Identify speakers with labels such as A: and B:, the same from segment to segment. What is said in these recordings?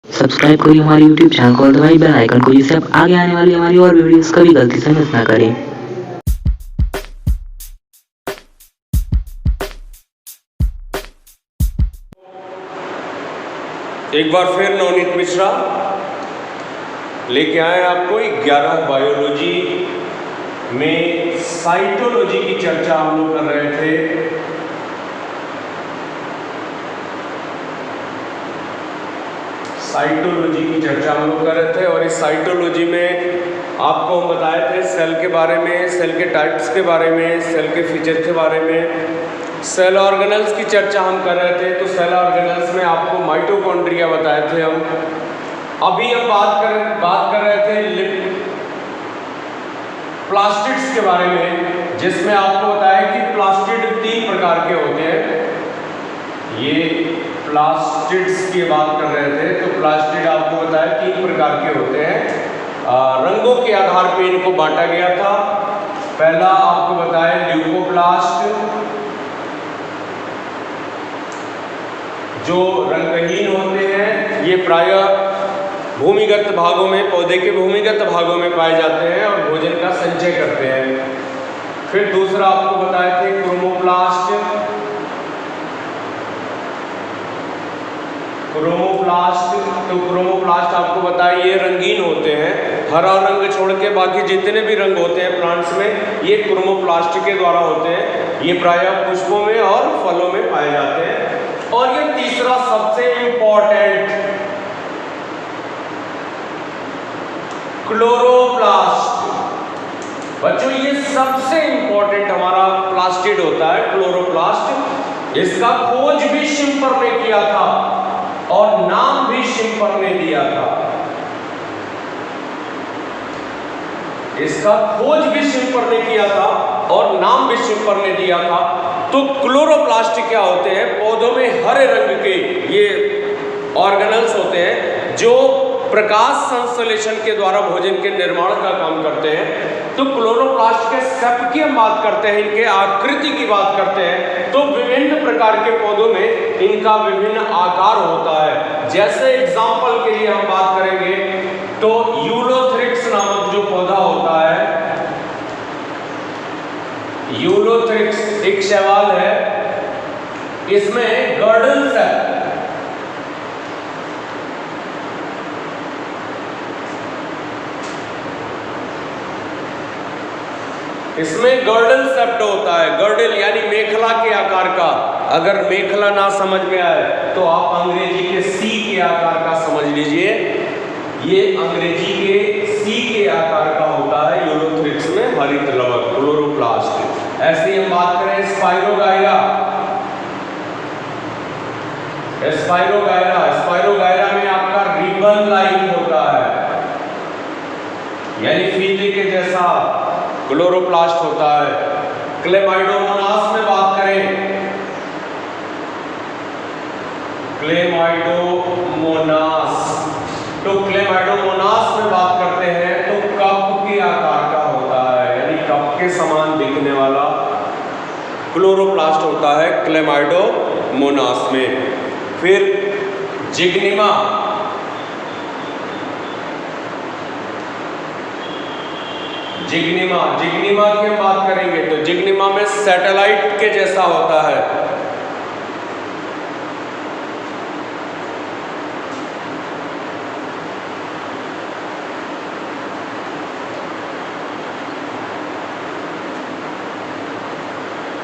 A: Subscribe करिए हमारे YouTube channel को और दबाइए बेल आइकन को, जिससे आप आगे आने वाली हमारी और वीडियोस कभी गलती से मिस ना करें।
B: एक बार फिर नवनीत मिश्रा लेके आए आपको 11 बायोलॉजी में साइटोलॉजी की चर्चा हम लोग कर रहे थे। साइटोलॉजी की चर्चा हम लोग कर रहे थे और इस साइटोलॉजी में आपको हम बताए थे सेल के बारे में, सेल के टाइप्स के बारे में, सेल के फीचर के बारे में, सेल ऑर्गेनल्स की चर्चा हम कर रहे थे। तो सेल ऑर्गेनल्स में आपको माइटोकॉन्ड्रिया बताए थे हम। अभी हम बात कर रहे थे प्लास्टिड्स के बारे में, जिसमें आपको बताया कि प्लास्टिड 3 प्रकार के होते हैं। ये प्लास्टिड्स की बात कर रहे थे, तो प्लास्टिड आपको बताया 3 प्रकार के होते हैं। रंगों के आधार पर इनको बांटा गया था। पहला आपको बताया ल्यूकोप्लास्ट, जो रंगहीन होते हैं। ये प्रायः भूमिगत भागों में, पौधे के भूमिगत भागों में पाए जाते हैं और भोजन का संचय करते हैं। फिर दूसरा आपको बताए थे क्रोमोप्लास्ट। तो क्रोमोप्लास्ट आपको बताया ये रंगीन होते हैं। हरा रंग छोड़ के बाकी जितने भी रंग होते हैं प्लांट्स में, ये क्रोमोप्लास्ट के द्वारा होते हैं। ये प्रायः पुष्पों में और फलों में पाए जाते हैं। और ये तीसरा सबसे इंपॉर्टेंट क्लोरोप्लास्ट। बच्चों ये सबसे इंपॉर्टेंट हमारा प्लास्टिड होता है, क्लोरोप्लास्ट। इसका खोज भी शिम्पर ने किया था और नाम भी शिम्पर ने दिया था। इसका खोज भी शिम्पर ने किया था और नाम भी शिम्पर ने दिया था। तो क्लोरोप्लास्ट क्या होते हैं? पौधों में हरे रंग के ये ऑर्गेनल्स होते हैं जो प्रकाश संश्लेषण के द्वारा भोजन के निर्माण का काम करते हैं। तो क्लोरोप्लास्ट के सेप की हम बात करते हैं, इनके आकृति की बात करते हैं, तो विभिन्न प्रकार के पौधों में इनका विभिन्न आकार होता है। जैसे एग्जाम्पल के लिए हम बात करेंगे तो यूलोथ्रिक्स नामक जो पौधा होता है, यूलोथ्रिक्स एक शैवाल है, इसमें गर्डल सेप, इसमें गर्डल सेप्ट होता है। गर्डल यानी मेखला के आकार का। अगर मेखला ना समझ में आए तो आप अंग्रेजी के सी के आकार का समझ लीजिए। ये अंग्रेजी के सी के आकार का होता है यूलोथ्रिक्स में हरित लवक, क्लोरोप्लास्ट। ऐसे ही हम बात करें स्पाइरोगायरा। स्पाइरोगायरा में आपका रिबन लाइक होता है, यानी फीते के जैसा क्लोरोप्लास्ट होता है। क्लेमाइडोमोनास में बात करें, तो क्लेमाइडोमोनास में बात करते हैं तो कप के आकार का होता है, यानी कप के समान दिखने वाला क्लोरोप्लास्ट होता है क्लेमाइडोमोनास में। फिर जिग्निमा, जिग्निमा की हम बात करेंगे तो जिग्निमा में सैटेलाइट के जैसा होता है।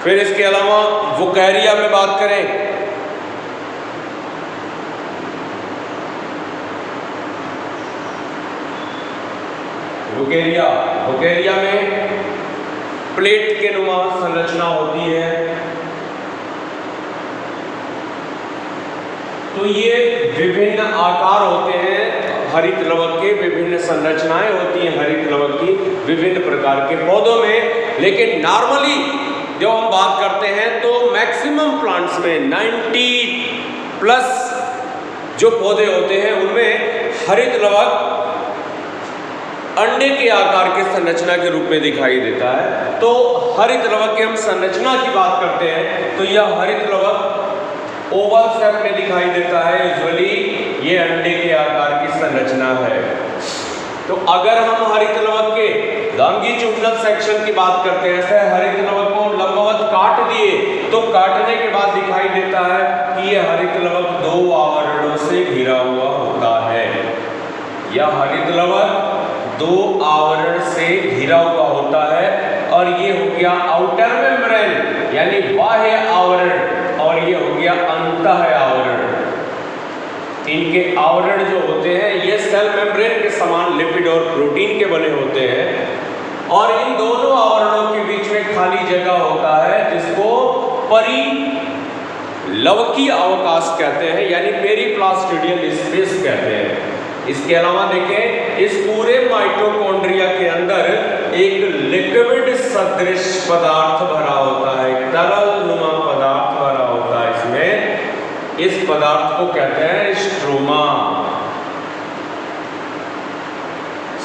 B: फिर इसके अलावा वुकैरिया में बात करें, वुकैरिया में प्लेट के नुमा संरचना होती है। तो ये विभिन्न आकार होते हैं हरित लवक के, विभिन्न संरचनाएं होती हैं हरित लवक की विभिन्न प्रकार के पौधों में। लेकिन नॉर्मली जब हम बात करते हैं तो मैक्सिमम प्लांट्स में 90+ जो पौधे होते हैं उनमें हरित लवक अंडे के आकार के संरचना के रूप में दिखाई देता है। तो हरित लवक की हम संरचना की बात करते हैं तो यह हरित लवक ओवल शेप में दिखाई देता है। यूजुअली ये अंडे के आकार की संरचना है। तो अगर हम हरित लवक के लॉन्गिट्यूडिनल सेक्शन की बात करते हैं, ऐसे हरित लवक को लंबवत काट दिए तो काटने के बाद दिखाई देता है कि यह हरित लवक 2 आवरणों से घिरा हुआ होता है। यह हरित लवक 2 आवरण से घिरा हुआ होता है और ये हो गया आउटर मेम्ब्रेन यानी बाह्य आवरण, और ये हो गया अंतः आवरण। इनके आवरण जो होते हैं ये सेल मेम्ब्रेन के समान लिपिड और प्रोटीन के बने होते हैं और इन दोनों आवरणों के बीच में खाली जगह होता है जिसको परिलवकीय अवकाश कहते हैं यानी पेरिप्लास्टिडियल स्पेस कहते हैं। इसके अलावा देखें, इस पूरे माइटोकॉन्ड्रिया के अंदर एक लिक्विड सदृश पदार्थ भरा होता है, तरल नुमा पदार्थ भरा होता है इसमें। इस पदार्थ को कहते हैं स्ट्रोमा।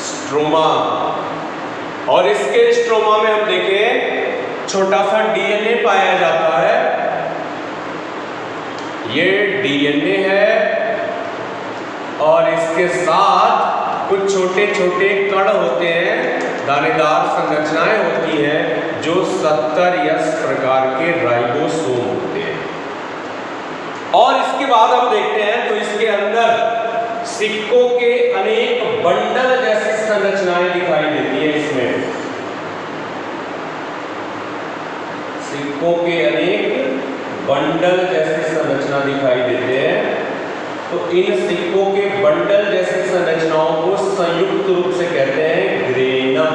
B: स्ट्रोमा, और इसके स्ट्रोमा में हम देखें छोटा सा डीएनए पाया जाता है। ये डीएनए है और इसके साथ कुछ छोटे छोटे कण होते हैं, दानेदार संरचनाएं होती हैं जो 70S प्रकार के राइबोसोम होते हैं। और इसके बाद हम देखते हैं तो इसके अंदर सिक्कों के अनेक बंडल जैसी संरचनाएं दिखाई देती है। इसमें सिक्कों के अनेक बंडल जैसी संरचना दिखाई देते हैं। तो इन सिक्कों के बंडल जैसी संरचनाओं को संयुक्त रूप से कहते हैं ग्रेनम।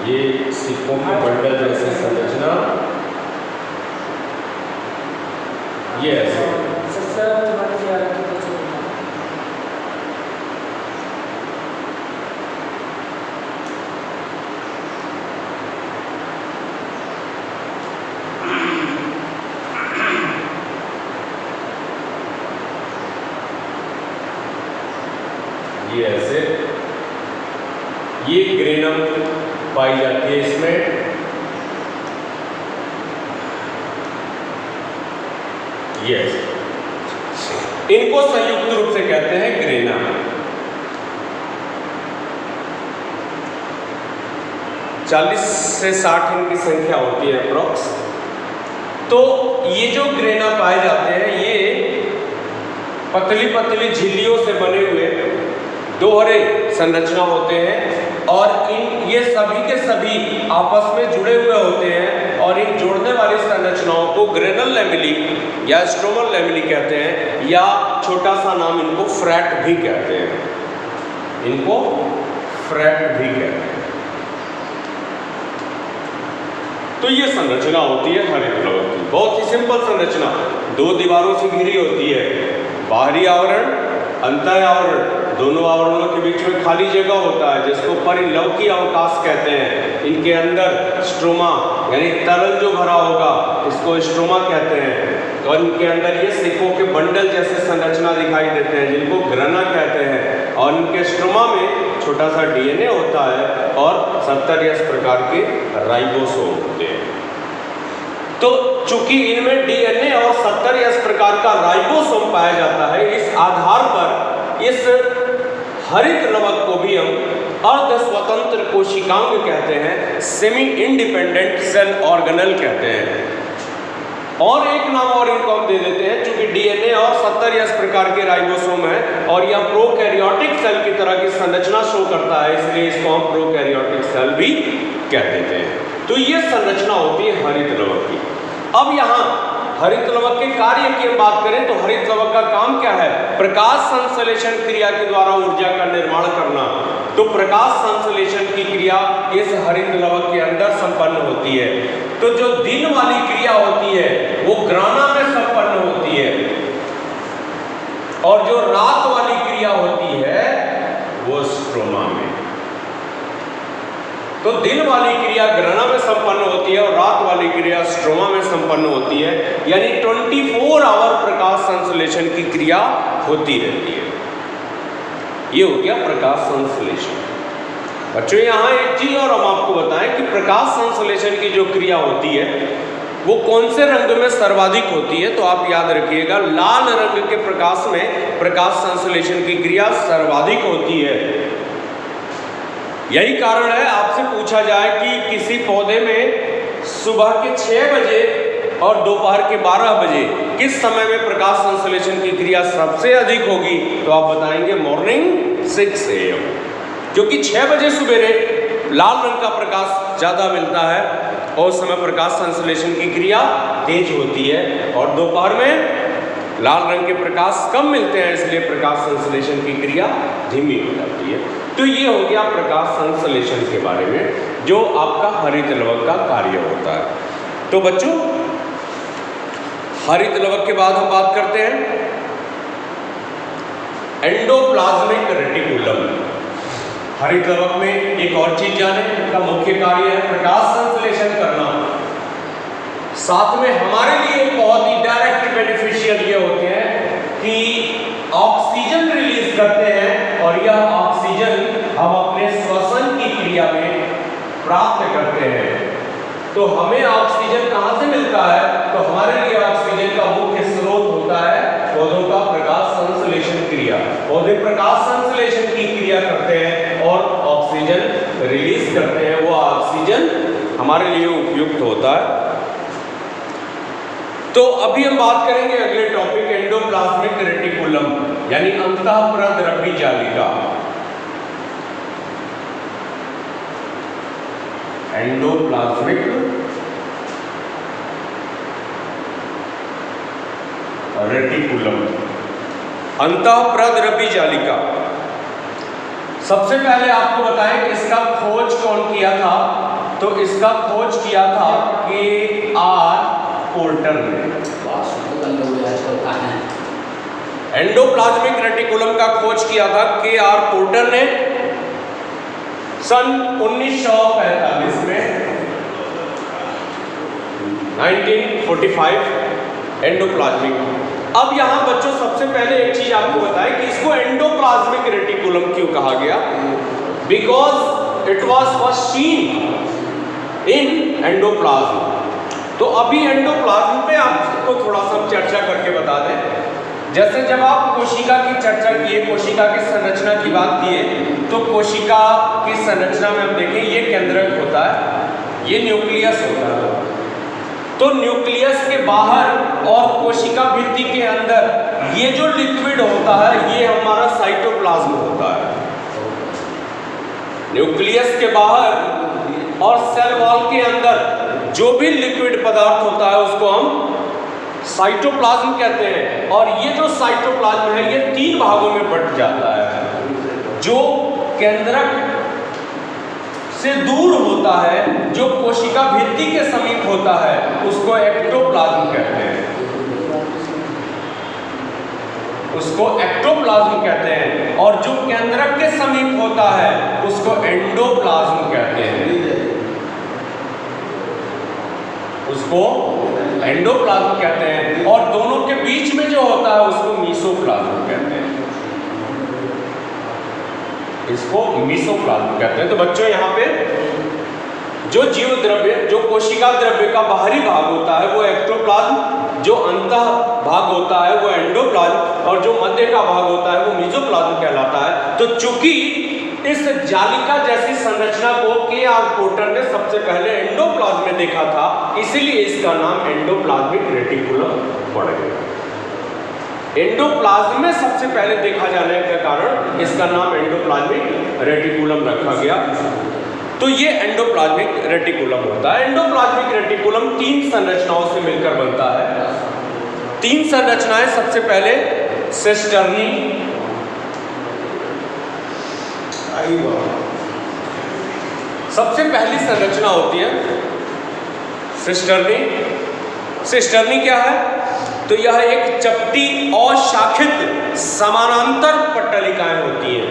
B: ये सिक्कों के बंडल जैसी संरचना ये ऐसे ये ग्रेनम पाई जाती है इसमें। यस, इनको संयुक्त रूप से कहते हैं ग्रेना। चालीस से 60 इनकी संख्या होती है अप्रोक्स। तो ये जो ग्रेना पाए जाते हैं ये पतली पतली झिल्लियों से बने हुए दोहरे संरचना होते हैं और ये सभी के सभी आपस में जुड़े हुए होते हैं और इन जोड़ने वाली संरचनाओं को ग्रेनल लैमेली या स्ट्रोमल लैमेली कहते हैं, या छोटा सा नाम इनको फ्रैट भी कहते हैं। इनको फ्रैट भी कहते हैं। तो ये संरचना होती है हरित लवक की, बहुत ही सिंपल संरचना। 2 दीवारों से घिरी होती है, बाहरी आवरण, अंतः आवरण। दोनों आवरणों के बीच में खाली जगह होता है जिसको परिलवकीय अवकाश कहते हैं। इनके अंदर स्ट्रोमा यानी तरल जो भरा होगा इसको स्ट्रोमा कहते हैं और इनके अंदर ये सिक्कों के बंडल जैसे संरचना दिखाई देते हैं जिनको ग्रेना कहते हैं और इनके स्ट्रोमा में छोटा सा डीएनए होता है और 70S प्रकार के राइबोसोम होते हैं। तो चूंकि इनमें डीएनए और 70S प्रकार का राइबोसोम पाया जाता है, इस आधार पर इस हरित लवक को भी हम अर्ध स्वतंत्र कोशिकांग कहते हैं, सेमी इंडिपेंडेंट सेल ऑर्गेनल कहते हैं। और एक नाम और इनको हम दे देते हैं, चूंकि डीएनए और 70S प्रकार के राइबोसोम है और यह प्रोकैरियोटिक सेल की तरह की संरचना शो करता है, इसलिए इसको हम प्रोकैरियोटिक सेल भी कह देते हैं। तो ये संरचना होती है हरित लवक की। अब यहाँ हरित लवक के कार्य की हम बात करें तो हरित लवक का काम क्या है? प्रकाश संश्लेषण क्रिया के द्वारा ऊर्जा का निर्माण करना। तो प्रकाश संश्लेषण की क्रिया इस हरित लवक के अंदर संपन्न होती है। तो जो दिन वाली क्रिया होती है वो ग्राना में संपन्न होती है और जो रात वाली क्रिया होती है वो स्ट्रोमा में। तो दिन वाली क्रिया ग्राना में संपन्न होती है और रात वाली क्रिया स्ट्रोमा में संपन्न होती है, यानी 24 आवर प्रकाश संश्लेषण की क्रिया होती रहती है। ये हो गया प्रकाश संश्लेषण। बच्चों यहाँ एक चीज और हम आपको बताएं कि प्रकाश संश्लेषण की जो क्रिया होती है वो कौन से रंग में सर्वाधिक होती है। तो आप याद रखिएगा, लाल रंग के प्रकाश में प्रकाश संश्लेषण की क्रिया सर्वाधिक होती है। यही कारण है आपसे पूछा जाए कि किसी पौधे में सुबह के 6 बजे और दोपहर के 12 बजे किस समय में प्रकाश संश्लेषण की क्रिया सबसे अधिक होगी, तो आप बताएंगे मॉर्निंग 6 AM, क्योंकि 6 बजे सवेरे लाल रंग का प्रकाश ज़्यादा मिलता है और उस समय प्रकाश संश्लेषण की क्रिया तेज होती है, और दोपहर में लाल रंग के प्रकाश कम मिलते हैं, इसलिए प्रकाश संश्लेषण की क्रिया धीमी हो जाती है। तो ये हो गया प्रकाश संश्लेषण के बारे में, जो आपका हरित लवक का कार्य होता है। तो बच्चों, हरित लवक के बाद हम बात करते हैं एंडोप्लाज्मिक रेटिकुलम। हरित लवक में एक और चीज जाने, इनका मुख्य कार्य है प्रकाश संश्लेषण करना। साथ में हमारे लिए बहुत ही डायरेक्ट बेनिफिशियल ये होते हैं कि ऑक्सीजन रिलीज करते हैं, और यह ऑक्सीजन हम अपने श्वसन की क्रिया में प्राप्त करते हैं। तो हमें ऑक्सीजन कहाँ से मिलता है, तो हमारे लिए ऑक्सीजन का मुख्य स्रोत होता है पौधों का प्रकाश संश्लेषण क्रिया। पौधे प्रकाश संश्लेषण की क्रिया करते हैं और ऑक्सीजन रिलीज करते हैं, वो ऑक्सीजन हमारे लिए उपयुक्त होता है। तो अभी हम बात करेंगे अगले टॉपिक एंडोप्लाज्मिक रेटिकुलम, यानी अंतःप्रद्रव्य जालिका। Endoplasmic reticulum, अंतःप्रद्रव्य जालिका। सबसे पहले आपको बताएं कि इसका खोज कौन किया था, तो इसका खोज किया था KR पोर्टर ने। एंडोप्लाज्मिक रेटिकुलम का खोज किया था KR पोर्टर ने सन 1945 में, 1945 एंडोप्लाज्मिक। अब यहाँ बच्चों सबसे पहले एक चीज आपको बताएं कि इसको एंडोप्लाज्मिक रेटिकुलम क्यों कहा गया, because it was first seen in endoplasm. तो अभी एंडोप्लाज्म पे आपको थोड़ा सा चर्चा करके बता दें। जैसे जब आप कोशिका की चर्चा किए, कोशिका की संरचना की बात किए, तो कोशिका की संरचना में हम देखें ये केंद्रक होता है, ये न्यूक्लियस होता है। तो न्यूक्लियस के बाहर और कोशिका भित्ति के अंदर ये जो लिक्विड होता है ये हमारा साइटोप्लाज्म होता है। न्यूक्लियस के बाहर और सेल वॉल के अंदर जो भी लिक्विड पदार्थ होता है उसको हम साइटोप्लाज्म कहते हैं। और ये जो साइटोप्लाज्म है ये 3 भागों में बंट जाता है। जो केंद्रक से दूर होता है, जो कोशिका भित्ति के समीप होता है, उसको एक्टोप्लाज्म कहते हैं, उसको एक्टोप्लाज्म कहते हैं। और जो केंद्रक के समीप होता है उसको एंडोप्लाज्म कहते हैं, उसको एंडोप्लाज्म कहते हैं। और दोनों के बीच में जो होता है उसको मीसोप्लाज्म कहते हैं, इसको मीसोप्लाज्म कहते हैं। तो बच्चों यहाँ पे जो जीव द्रव्य, जो कोशिका द्रव्य का बाहरी भाग होता है वो एक्टोप्लाज्म, जो अंतः भाग होता है वो एंडोप्लाज्म, और जो मध्य का भाग होता है वो मीसोप्लाज्म कहलाता है। तो चूंकि इस जालिका जैसी संरचना को KR पोर्टर ने सबसे पहले एंडोप्लाज्म में देखा था, इसीलिए इसका नाम एंडोप्लाज्मिक रेटिकुलम पड़ गया। एंडोप्लाज्म में सबसे पहले देखा जाने के कारण इसका नाम एंडोप्लाज्मिक रेटिकुलम रखा गया। तो ये एंडोप्लाज्मिक रेटिकुलम होता है। एंडोप्लाज्मिक रेटिकुलम 3 संरचनाओं से मिलकर बनता है। 3 संरचनाएं, सबसे पहले सिस्टर्नी, सबसे पहली संरचना होती है सिस्टर्नी। सिस्टर्नी क्या है, तो यह एक चपटी और शाखित समानांतर पट्टलिकाएं होती हैं।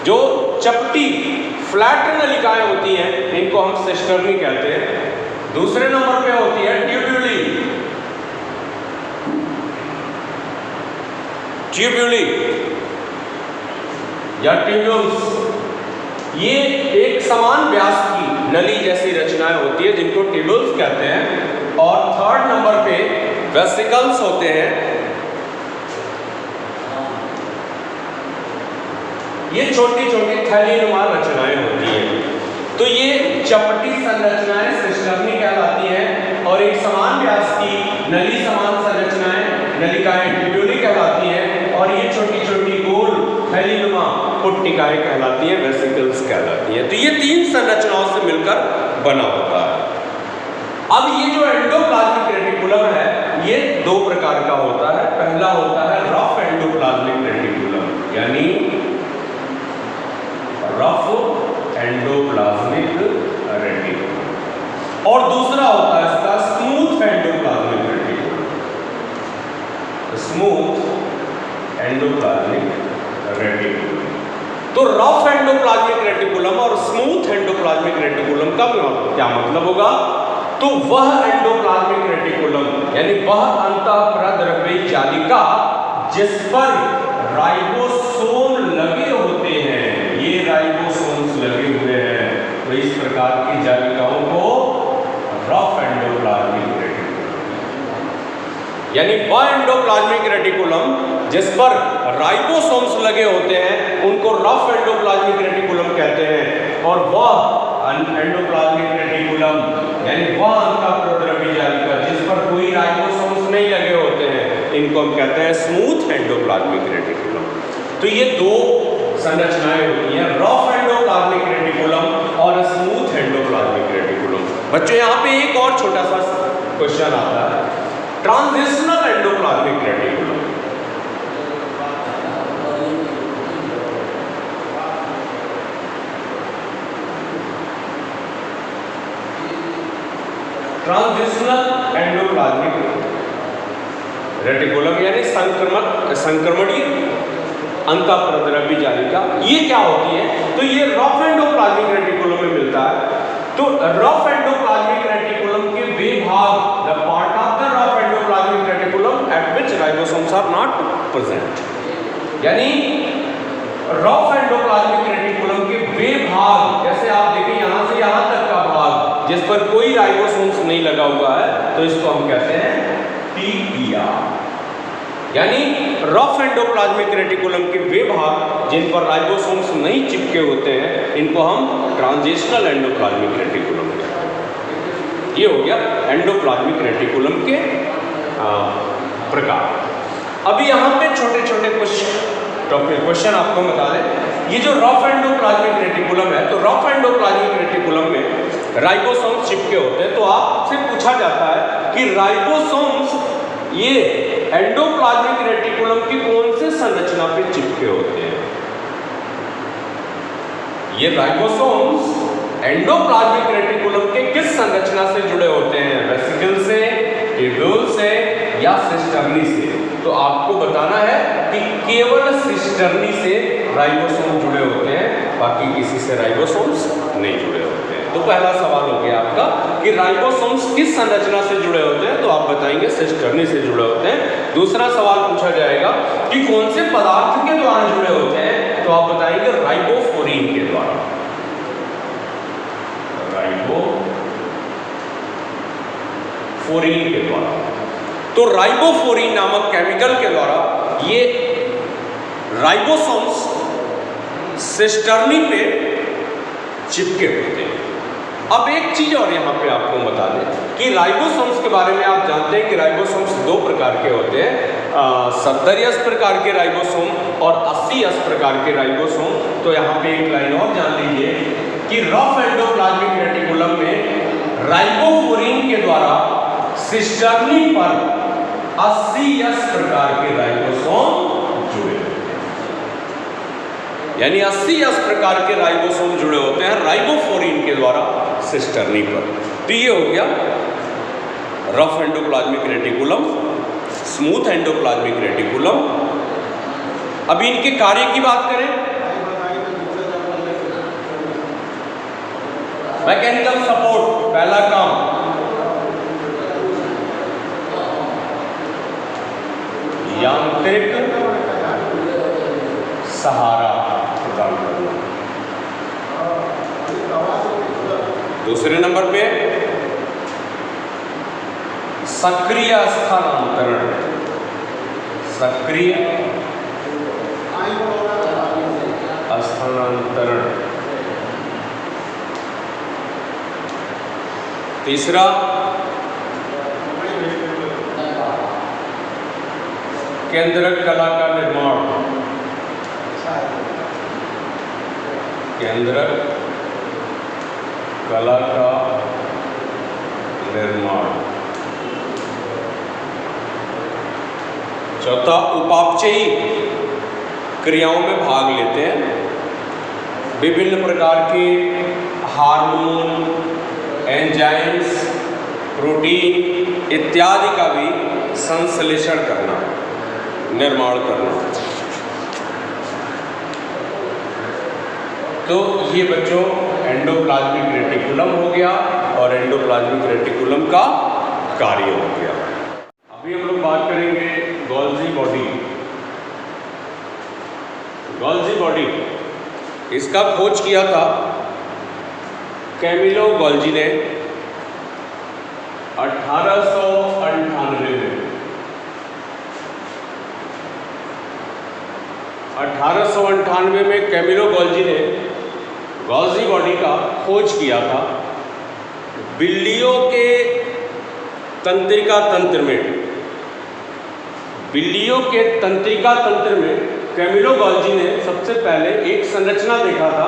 B: जो चपटी फ्लैट नलिकाएं होती हैं इनको हम सिस्टर्नी कहते हैं। दूसरे नंबर पे होती है ट्यूब्यूली, ट्यूब्यूली या ट्यूब्यूल्स, ये एक समान व्यास की नली जैसी रचनाएं होती है जिनको ट्यूबुल्स कहते हैं। और थर्ड नंबर पे वेसिकल्स होते हैं। ये छोटी छोटी थैलीनुमा रचनाएं होती हैं। तो ये चपटी संरचनाएं सिस्टर्नी कहलाती हैं और एक समान व्यास की नली समान संरचनाएं नलिकाएं ट्यूब्यूली कहलाती हैं और ये छोटी छोटी गोल थैलीनुमा पुट्टिकाएं कहलाती हैं, वेसिकल्स कहलाती हैं। तो ये तीन संरचनाओं से मिलकर बना होता है। अब ये जो एंडोप्लाज्मिक रेटिकुलम है ये दो प्रकार का होता है। पहला होता है रफ एंडोप्लाज्मिक रेटिकुलम, यानी रफ एंडोप्लाज्मिक रेटिकुलम, और दूसरा होता है इसका smooth endoplasmic reticulum. Smooth endoplasmic reticulum. तो रफ एंडोप्लाज्मिक रेटिकुलम और स्मूथ एंडोप्लाज्मिक रेटिकुलम का क्या मतलब होगा? तो वह एंडोप्लाज्मिक रेटिकुलम यानी वह अंतःप्रद्रव्यी जालिका जिस पर राइबोसोम लगे होते हैं, ये राइबोसोम्स लगे हुए हैं, तो इस प्रकार की जालिकाओं को रफ एंडोप्लाज्मिक रेटिकुलम, यानी वह एंडोप्लाज्मिक रेटिकुलम जिस पर राइबोसोम्स लगे होते हैं उनको रफ एंडोप्लाज्मिक रेटिकुलम कहते हैं। और वह एंडोप्लाज्मिक रेटिकुलम यानी वह अंतःप्रद्रव्यी जालिका जिस पर कोई राइबोसोम्स नहीं लगे होते हैं, इनको हम कहते हैं स्मूथ एंडोप्लाज्मिक रेटिकुलम। तो ये दो संरचनाएं होती हैं, रफ एंडोप्लाज्मिक रेटिकुलम और स्मूथ एंडोप्लाज्मिक रेटिकुलम। बच्चों यहाँ पे एक और छोटा सा क्वेश्चन आता है, transitional endoplasmic reticulum. Transitional endoplasmic reticulum यानी संक्रमणीय अंतःप्रद्रव्यी जालिका, ये क्या होती है? तो ये रफ एंडोप्लाज्मिक रेटिकुलम में मिलता है। तो रफ एंडोप्लाज्मिक रेटिकुलम के वे भाग, the part of the rough endoplasmic reticulum at which ribosomes are not present, यानी रफ एंडोप्लाज्मिक रेटिकुलम के वे भाग, जैसे आप देखें यहां से यहां तक का भाग जिस पर कोई राइबोसोम्स नहीं लगा हुआ है, तो इसको हम कहते हैं टीपीआर। यानी रफ एंडोप्लाज्मिक रेटिकुलम के वे भाग जिन पर राइबोसोम्स नहीं चिपके होते हैं, इनको हम ट्रांजिशनल एंडोप्लाज्मिक रेटिकुलम कहते हैं। ये हो गया एंडोप्लाज्मिक रेटिकुलम के प्रकार। अभी यहाँ पे छोटे छोटे कुछ क्वेश्चन आपको बता दें। ये जो रफ एंडोप्लाज्मिक रेटिकुलम है, तो रफ एंडोप्लाज्मिक रेटिकुलम में राइबोसोम्स चिपके होते हैं। तो आपसे पूछा जाता है कि राइबोसोम्स ये एंडोप्लाज्मिक रेटिकुलम की कौन से संरचना पे चिपके होते हैं? ये राइबोसोम्स एंडोप्लाज्मिक रेटिकुलम के किस संरचना से जुड़े होते हैं? वेसिकल से, ट्यूब्यूल से या सिस्टर्नी से? तो आपको बताना है कि केवल सिस्टर्नी से राइबोसोम जुड़े होते हैं, बाकी किसी से राइबोसोम्स नहीं जुड़े होते हैं। तो पहला सवाल हो गया आपका कि राइबोसोम्स किस संरचना से जुड़े होते हैं, तो आप बताएंगे सिस्टर्नी से जुड़े होते हैं। दूसरा सवाल पूछा जाएगा कि कौन से पदार्थ के द्वारा जुड़े होते हैं, तो आप बताएंगे राइबोफ्लोरीन के द्वारा। राइबोफ्लोरीन के द्वारा। तो राइबोफ्लोरीन नामक केमिकल के द्वारा ये राइबोसोम्स सिस्टर्नी पे चिपके होते हैं। अब एक चीज और यहाँ पे आपको बता दें कि राइबोसोम्स के बारे में आप जानते हैं कि राइबोसोम्स दो प्रकार के होते हैं, 70 प्रकार के राइबोसोम और 80 प्रकार के राइबोसोम। तो यहाँ पे एक लाइन और जान लीजिए कि रफ एंडोप्लाज्मिक रेटिकुलम में राइबोफ्लोरीन के द्वारा सिस्टर्नी पर 80 प्रकार के राइबोसोम जुड़े होते हैं, यानी 80 प्रकार के राइबोसोम जुड़े होते हैं राइबोफ्लोरीन के द्वारा सिस्टर्नी पर। तो ये हो गया rough endoplasmic reticulum, smooth endoplasmic reticulum. अभी इनके कार्य की बात करें, मैकेनिकल सपोर्ट पहला काम, यांत्रिक सहारा प्रदान करना। दूसरे नंबर पे सक्रिय स्थानांतरण, सक्रिय स्थानांतरण। तीसरा केंद्रक कला का निर्माण, केंद्रक कला का निर्माण। चौथा उपापचयी क्रियाओं में भाग लेते हैं, विभिन्न प्रकार के हार्मोन, एंजाइम्स, प्रोटीन इत्यादि का भी संश्लेषण करना, निर्माण करना। तो ये बच्चों एंडोप्लाज्मिक रेटिकुलम हो गया और एंडोप्लाज्मिक रेटिकुलम का कार्य हो गया। अभी हम लोग बात करेंगे गोल्जी बॉडी। गोल्जी बॉडी, इसका खोज किया था कैमिलो गोल्जी ने 1898 में। 1898 में कैमिलो गोल्जी ने गोल्जी बॉडी का खोज किया था। बिल्लियों के तंत्रिका तंत्र में, बिल्लियों के तंत्रिका तंत्र में कैमिलो गोल्जी ने सबसे पहले एक संरचना देखा था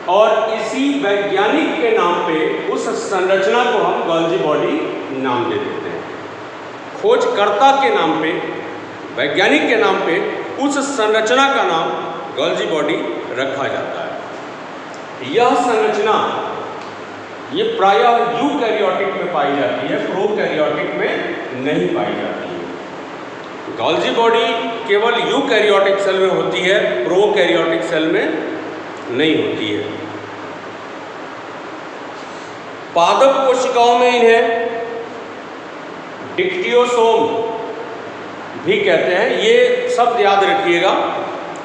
B: और इसी वैज्ञानिक के नाम पे उस संरचना को हम गोल्जी बॉडी नाम दे देते हैं। खोजकर्ता के नाम पे, वैज्ञानिक के नाम पे उस संरचना का नाम गोल्जी बॉडी रखा जाता है। यह संरचना ये प्रायः यूकैरियोटिक में पाई जाती है, प्रोकैरियोटिक में नहीं पाई जाती है। गोल्जी बॉडी केवल यूकैरियोटिक सेल में होती है, प्रोकैरियोटिक सेल में नहीं होती है। पादप कोशिकाओं में इन्हें डिक्टियोसोम भी कहते हैं, ये शब्द याद रखिएगा।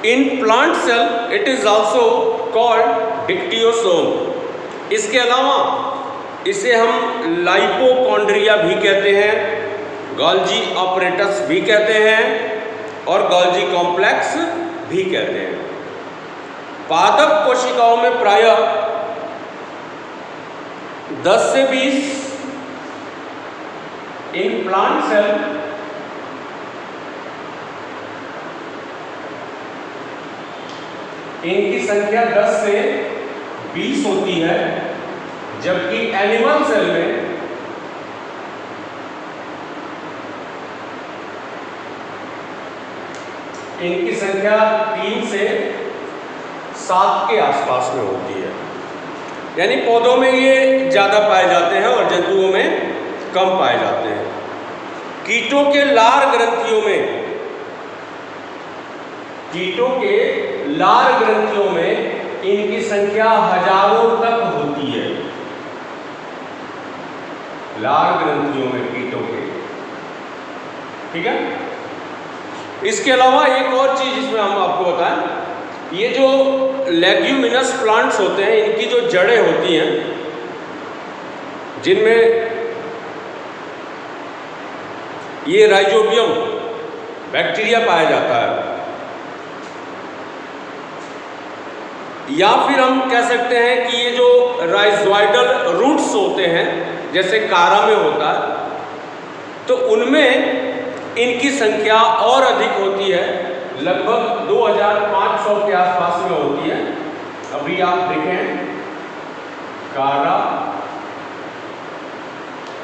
B: In plant cell it is also called dictyosome. इसके अलावा इसे हम लाइपोकॉन्ड्रिया भी कहते हैं, गोल्जी ऑपरेटस भी कहते हैं और गोल्जी कॉम्प्लेक्स भी कहते हैं। पादप कोशिकाओं में प्रायः 10 से 20 इन प्लांट सेल इनकी संख्या 10 से 20 होती है, जबकि एनिमल सेल में इनकी संख्या 3 से 7 के आसपास में होती है। यानी पौधों में ये ज़्यादा पाए जाते हैं और जंतुओं में कम पाए जाते हैं। कीटों के लार ग्रंथियों में, कीटों के लार ग्रंथियों में इनकी संख्या हजारों तक होती है। लार ग्रंथियों में कीटों के, ठीक है। इसके अलावा एक और चीज इसमें हम आपको बताएं, ये जो लेग्यूमिनस प्लांट्स होते हैं, इनकी जो जड़ें होती हैं, जिनमें ये राइजोबियम बैक्टीरिया पाया जाता है, या फिर हम कह सकते हैं कि ये जो राइजोइडल रूट्स होते हैं, जैसे कारा में होता है, तो उनमें इनकी संख्या और अधिक होती है, लगभग 2500 के आसपास में होती है। अभी आप देखें कारा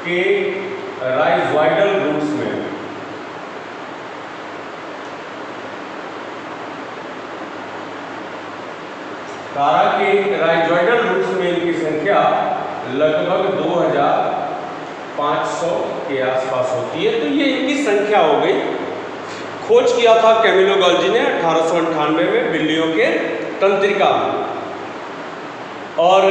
B: के राइजोइडल रूट्स में कारा के राइजोइडल रूट्स में इनकी संख्या लगभग 2500 के आसपास होती है। तो ये इनकी संख्या हो गई। खोज किया था कैमिलो गोल्जी ने 1898 में बिल्लियों के तंत्रिका में, और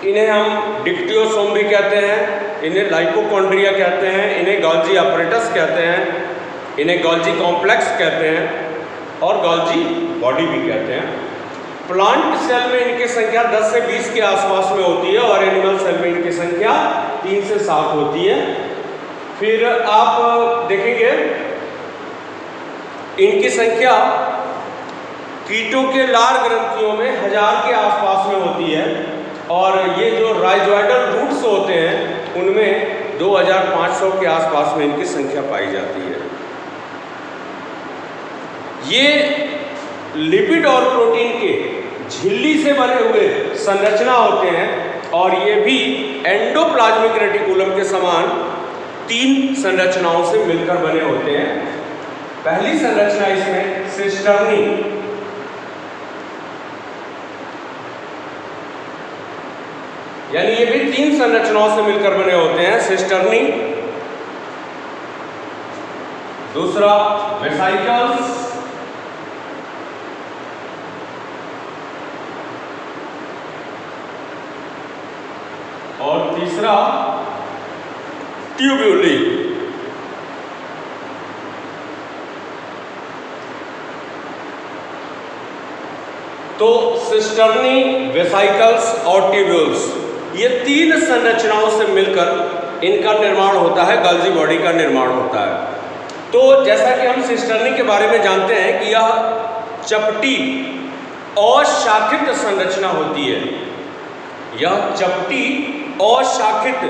B: इन्हें हम डिक्टियोसोम भी कहते हैं, इन्हें लाइपोकॉन्ड्रिया कहते हैं, इन्हें गोल्जी ऑपरेटस कहते हैं, इन्हें गोल्जी कॉम्प्लेक्स कहते हैं और गोल्जी बॉडी भी कहते हैं। प्लांट सेल में इनकी संख्या 10 से 20 के आसपास में होती है और एनिमल सेल में इनकी संख्या 3 से 7 होती है। फिर आप देखेंगे इनकी संख्या कीटों के लार ग्रंथियों में 1000 के आसपास में होती है और ये जो राइजोइडल रूट्स होते हैं उनमें 2500 के आसपास में इनकी संख्या पाई जाती है। ये लिपिड और प्रोटीन के झिल्ली से बने हुए संरचना होते हैं और ये भी एंडोप्लाज्मिक रेटिकुलम के समान 3 संरचनाओं से मिलकर बने होते हैं। पहली संरचना इसमें सिस्टर्नी, यानी ये भी 3 संरचनाओं से मिलकर बने होते हैं, सिस्टर्नी। दूसरा वेसाइकल्स, और तीसरा ट्यूब्यूली। तो सिस्टर्नी, वेसाइकल्स और ट्यूब्यूल्स, ये 3 संरचनाओं से मिलकर इनका निर्माण होता है, गॉल्जी बॉडी का निर्माण होता है। तो जैसा कि हम सिस्टर्नी के बारे में जानते हैं कि यह चपटी अशाखित संरचना होती है। यह चपटी अशाखित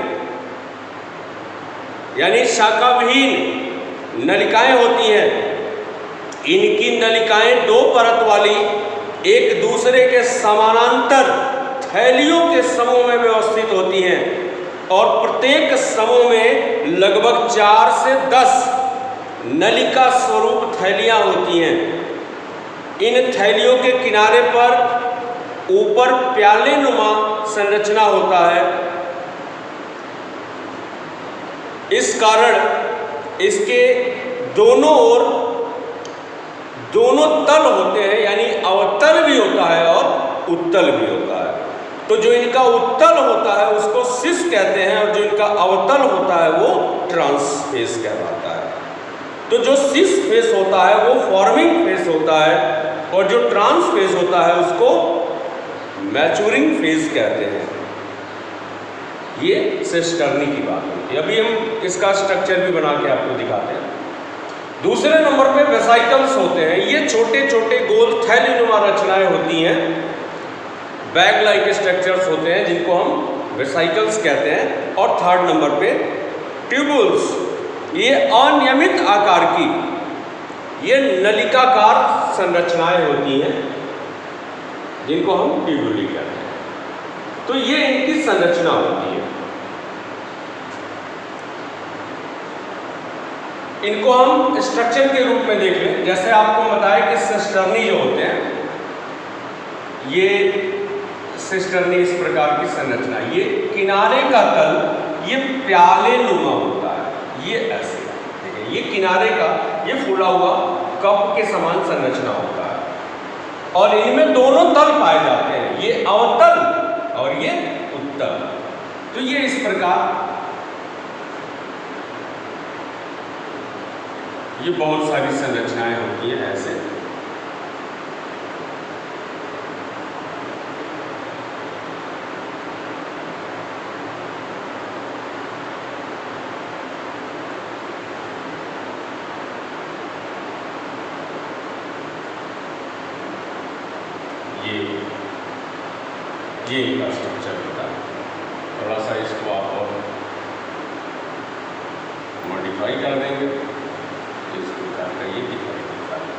B: यानी शाखाविहीन नलिकाएं होती हैं। इनकी नलिकाएं 2 परत वाली एक दूसरे के समानांतर थैलियों के समूह में व्यवस्थित होती हैं और प्रत्येक समूह में लगभग 4 से 10 नलिका स्वरूप थैलियां होती हैं। इन थैलियों के किनारे पर ऊपर प्याले नुमा संरचना होता है। इस कारण इसके दोनों ओर दोनों तल होते हैं, यानी अवतल भी होता है और उत्तल भी होता है। तो जो इनका उत्तल होता है उसको सिस कहते हैं और जो इनका अवतल होता है वो ट्रांसफेस कहलाता है। तो जो सिस फेस होता है वो फॉर्मिंग फेस होता है और जो ट्रांसफेस होता है उसको मैच्योरिंग फेज कहते हैं। ये सिस्टर्नी की बात होती है। अभी हम इसका स्ट्रक्चर भी बना के आपको दिखाते हैं। दूसरे नंबर पे वेसाइकल्स होते हैं। ये छोटे छोटे गोल थैलीनुमा रचनाएं होती हैं, बैग लाइक स्ट्रक्चर्स होते हैं जिनको हम वेसाइकल्स कहते हैं। और थर्ड नंबर पे ट्यूबुल्स, ये अनियमित आकार की ये नलिकाकार संरचनाएं होती हैं जिनको हम ट्यूबुली कहते हैं। तो ये इनकी संरचना होती है। इनको हम स्ट्रक्चर के रूप में देख लें। जैसे आपको बताया कि सिस्टर्नी जो होते हैं, ये सिस्टर्नी इस प्रकार की संरचना, ये किनारे का तल ये प्याले नुमा होता है, ये ऐसे देखिए, ये किनारे का ये फूला हुआ कप के समान संरचना होता है और इनमें दोनों तल पाए जाते हैं, ये अवतल और ये उत्तल। तो ये इस प्रकार ये बहुत सारी संरचनाएं होती हैं ऐसे। ये इनका स्ट्रक्चर होता है। थोड़ा सा इसको आप और मॉडिफाई कर देंगे तो इस प्रकार का ये दिखाई देता है।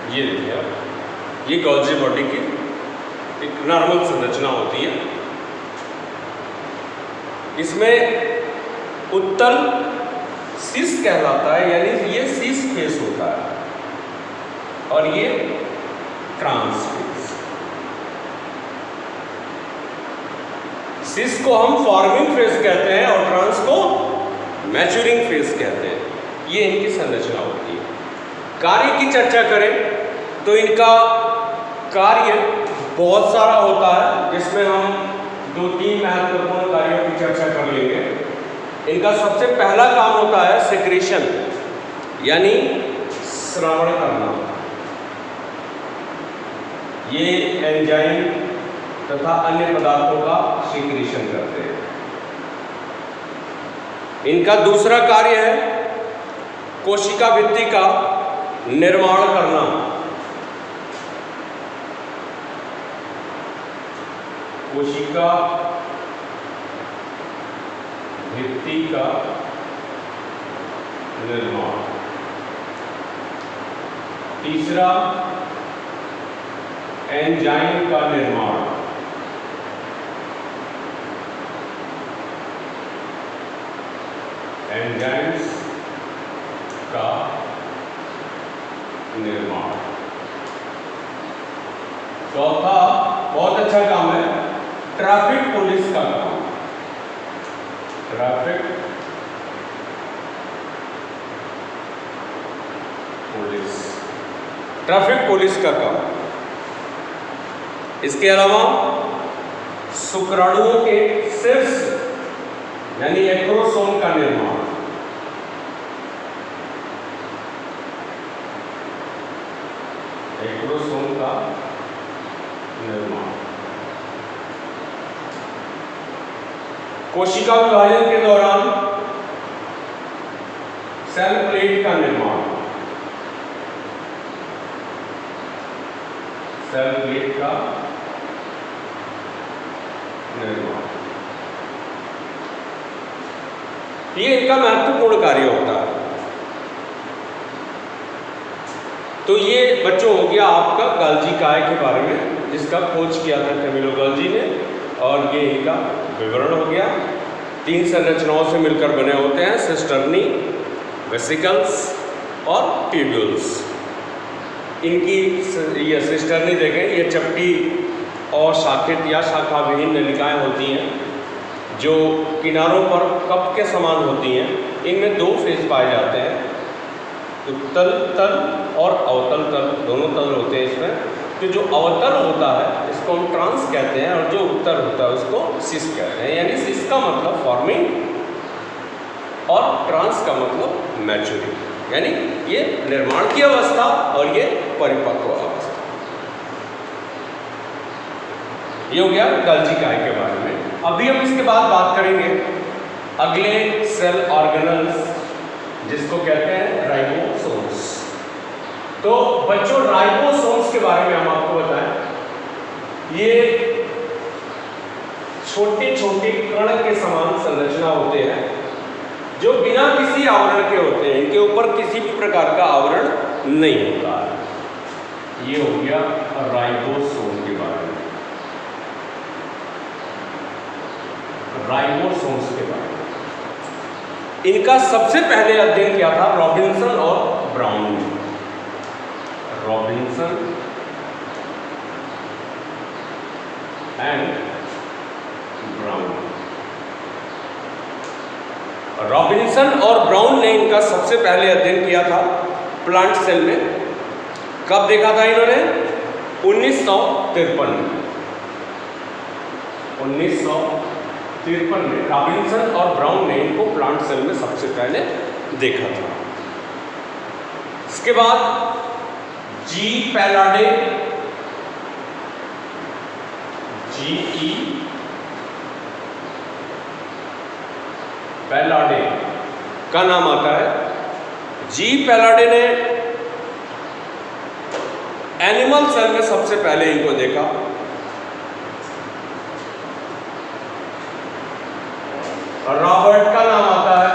B: ये देखिए आप, ये गॉल्जी बॉडी की एक नॉर्मल संरचना होती है। इसमें उत्तल सिस कहलाता है, यानी ये सिस फेस होता है, और ये ट्रांस फेस। सिस को हम फॉर्मिंग फेस कहते हैं और ट्रांस को मैच्योरिंग फेस कहते हैं। ये इनकी संरचना होती है। कार्य की चर्चा करें तो इनका कार्य बहुत सारा होता है, जिसमें हम 2-3 महत्वपूर्ण कार्यों की चर्चा कर लेंगे। इनका सबसे पहला काम होता है सेक्रेशन, यानी स्रावण करना। ये एंजाइम तथा अन्य पदार्थों का सेक्रेशन करते हैं। इनका दूसरा कार्य है कोशिका भित्ति का निर्माण करना। कोशिका भित्ति का निर्माण। तीसरा एंजाइम का निर्माण। एंजाइम्स का निर्माण। चौथा बहुत अच्छा काम है ट्रैफिक पुलिस का काम। ट्रैफिक पुलिस, ट्रैफिक पुलिस का काम। इसके अलावा शुक्राणुओं के शीर्ष यानी एक्रोसोम का निर्माण। एक्रोसोम का निर्माण। कोशिका विभाजन के दौरान सेल प्लेट का निर्माण। सेल प्लेट का निर्माण। ये इनका महत्वपूर्ण कार्य होता है। तो ये बच्चों हो गया आपका गाल्जी काय के बारे में, जिसका खोज किया था कैमिलो गाल्जी ने, और ये इनका विवरण हो गया। 3 संरचनाओं से मिलकर बने होते हैं, सिस्टर्नी, वेसिकल्स और ट्यूब्यूल्स। इनकी ये सिस्टर्नी देखें, ये चपटी और शाखित या शाखा विहीन नलिकाएं होती हैं, जो किनारों पर कप के समान होती हैं। इनमें 2 फेज पाए जाते हैं, उत्तल तल और अवतल तल, दोनों तल होते हैं इसमें। तो जो अवतल होता है इसको हम ट्रांस कहते हैं, और जो उत्तर होता है उसको सिस कहते हैं। यानी सिस का मतलब फॉर्मिंग और ट्रांस का मतलब मैच्योरिंग, यानी ये निर्माण की अवस्था और ये परिपक्व अवस्था। ये हो गया गाल्जी काय के बारे में। अभी हम इसके बाद बात करेंगे अगले सेल ऑर्गेनल्स, जिसको कहते हैं राइबोसोम्स। तो बच्चों राइबोसोम्स के बारे में हम आपको बताएं, ये छोटे छोटे कण के समान संरचना होते हैं, जो बिना किसी आवरण के होते हैं। इनके ऊपर किसी भी प्रकार का आवरण नहीं होता है। ये हो गया राइबोसोम के बारे में, राइबोसोम्स के बारे में। इनका सबसे पहले अध्ययन किया था रॉबिन्सन और ब्राउन ने। Robinson and brown. रॉबिन्सन और ब्राउन ने इनका सबसे पहले अध्ययन किया था प्लांट सेल में। कब देखा था इन्होंने? 1953 में। 1953 में रॉबिन्सन और ब्राउन ने इनको प्लांट सेल में सबसे पहले देखा था। इसके बाद जी पैलाडे, G.E. पैलाडे का नाम आता है। जी पैलाडे ने एनिमल सेल में सबसे पहले इनको देखा। रॉबर्ट का नाम आता है,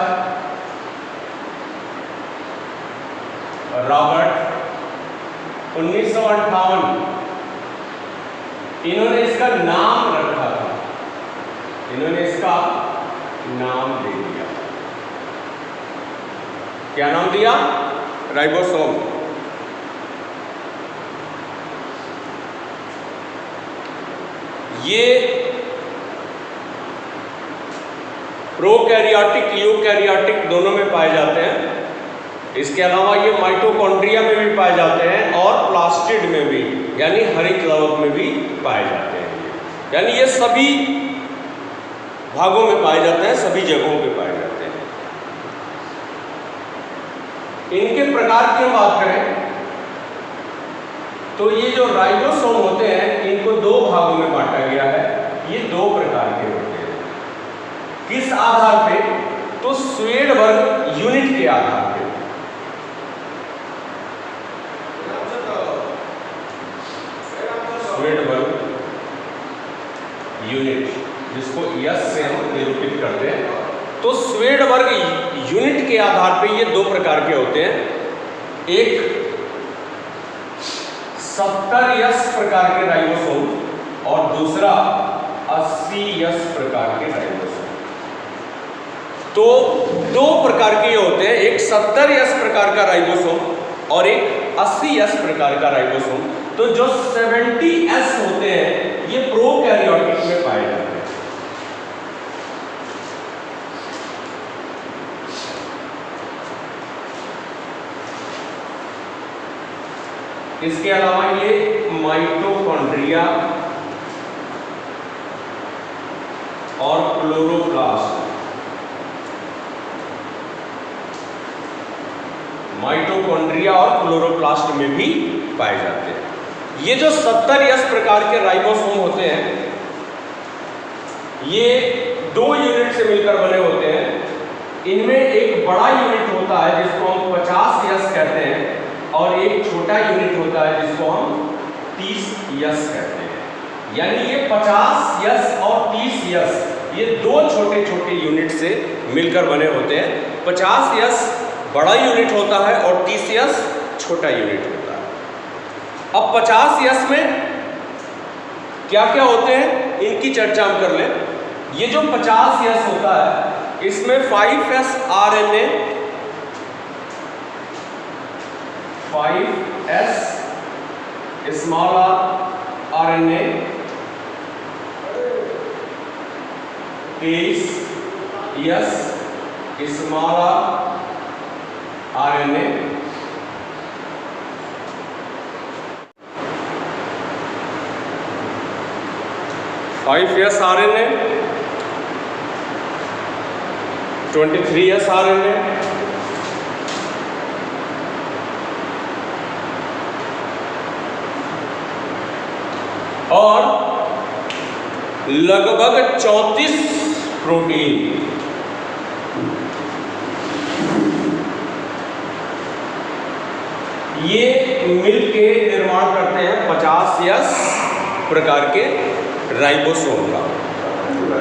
B: रॉबर्ट 1958। इन्होंने इसका नाम रखा था, इन्होंने इसका नाम दे दिया क्या नाम दिया? राइबोसोम। ये प्रोकैरियोटिक यूकैरियोटिक दोनों में पाए जाते हैं। इसके अलावा ये माइटोकॉन्ड्रिया में भी पाए जाते हैं और प्लास्टिड में भी, यानी हरित लवक में भी पाए जाते हैं। यानी ये सभी भागों में पाए जाते हैं, सभी जगहों पे पाए जाते हैं। इनके प्रकार की हम बात करें तो ये जो राइबोसोम होते हैं इनको दो भागों में बांटा गया है। ये दो प्रकार के होते हैं। किस आधार पे? तो स्वेडबर्ग यूनिट के आधार पे। स्वेडबर्ग यूनिट, जिसको यस से हम निरूपित करते हैं। तो स्वेडबर्ग यूनिट के आधार पे ये दो प्रकार के होते हैं। एक 70S प्रकार के राइबोसोम और दूसरा 80S प्रकार के राइबोसोम। तो दो प्रकार के होते हैं, एक 70S प्रकार का राइबोसोम और एक 80S प्रकार का राइबोसोम। तो जो 70S होते हैं ये प्रोकैरियोटिक में पाए जाते हैं। इसके अलावा ये माइटोकॉन्ड्रिया और क्लोरोप्लास्ट, माइटोकॉन्ड्रिया और क्लोरोप्लास्ट में भी पाए जाते हैं। ये जो 70S प्रकार के राइबोसोम होते हैं ये दो यूनिट से मिलकर बने होते हैं। इनमें एक बड़ा यूनिट होता है जिसको हम 50S कहते हैं और एक छोटा यूनिट होता है जिसको हम 30S कहते हैं। यानी ये 50S और 30S ये दो छोटे छोटे यूनिट से मिलकर बने होते हैं। 50S बड़ा यूनिट होता है और 30S छोटा यूनिट होता है। अब 50S में क्या क्या होते हैं इनकी चर्चा हम कर लें। ये जो 50S होता है इसमें 5S RNA, 5S small r RNA, 23S small r RNA, 5S RNA, 23S RNA, और लगभग 34 प्रोटीन। ये मिलके निर्माण करते हैं 50S प्रकार के राइबोसोम का।